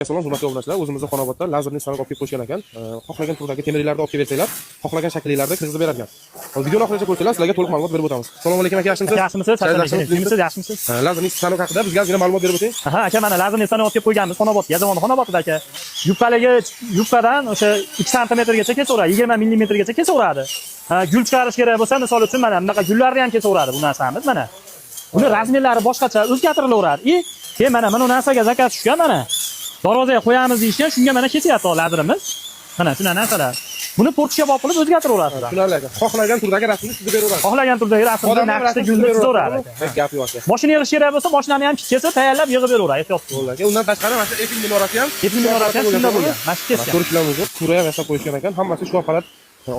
Salom, hurmatli obunachilar, o'zimizning Xonobodda lazerli stanok olib kelib qo'yishgan ekan. Xohlagan turdagi temirlarni olib kelib bersanglar, xohlagan shakllarda kirgizib berar ekan. Hozir videoni oxirigacha ko'rsanglar, sizlarga to'liq ma'lumot berib o'tamiz. Assalomu alaykum aka, yaxshimisiz? Yaxshimisiz? Yaxshimisiz? Lazerli stanok haqida bizga ozgina ma'lumot berib o'ting. Aha, aka, mana lazerli stanok olib kelib qo'yganmiz Xonobodga. Zamon Xonobodda aka. Yupqadan o'sha 2 santimetrgacha kesaveradi, 20 millimetrgacha kesaveradi. Gul chiqarish kerak bo'lsa, misol uchun mana bunaqa gullarni ham kesaveradi bu narsamiz mana. Buni razmerlari boshqacha o'zgartirilaveradi. Keyin mana bu narsaga zakaz tushgan mana. Darvozaga qo'yamiz deyishgan, shunga mana kesyapti lazerimiz. Mana shuna narsalar. Buni portga olib qilib o'zgartiraverasiz. Tushunarli aka. Xohlagan turdagi rasmni chizib beraveradi. Xohlagan turdagi rasmni naqshda gulni chizaveradi. Gap yo'q aka. Boshini yig'ish kerak bo'lsa, boshlarini ham kesib, tayyorlab yig'ib beraveradi. Ehtiyot bo'ling aka. Undan tashqari mana shu Eiffel minorasi ham, shunda bo'lgan. Mana shu kesgan. Ko'rishlar mumkin. Kura ham yasab qo'yishgan ekan. Hammasi shu apparat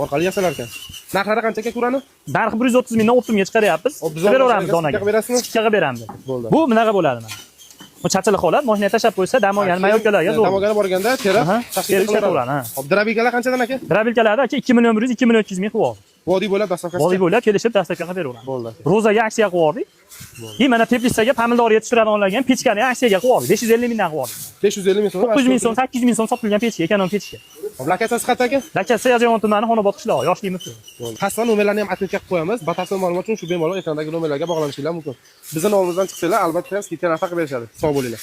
orqali yasalar ekan. Narxlari qancha aka kurani? Narxi 130 mingdan 30 mingga chiqaryapmiz. Beraveramiz donaga. Ikkitaga beramiz. Bo'ldi. Bu bunaqa bo'ladi mana. Bu chachili holat, mashinaga tashab qo'ysa, dam olgan mayokalarga zo'r. Dam olgani borganda teri tashkil qilaveradi. Hop, drabilkalar qanchadan aka? Drabilkalarda aka 2 million 100, 2 million 200 ming qilib. Vodiy bo'lib dastavkasi. Vodiy bo'lib kelishib dastavka qilib beraveramiz. Bo'ldi. Rozaga aksiya qilib yubordik. Mana teplitsaga pomidor yetishtiradigan pechkani aksiyaga qilib yubordik. 550 mingdan qilib yubordik. 550 ming so'm. 900 ming so'm, 800 ming so'm sotilgan pechka, ekonom pechka. Hop, lokatsiyasi qayerda aka? Lokatsiya Yozyovon tumani Xonobod qishlog'i, Yoshlikmi. Xassan nomerlarni ham atletga qilib qo'yamiz. Batafsil ma'lumot uchun shu bemalol ekrandagi nomerlarga bog'lanishinglar mumkin. Bizning nomimizdan chiqsanglar, albatta skidka narx qilib berishadi. Sog' bo'linglar.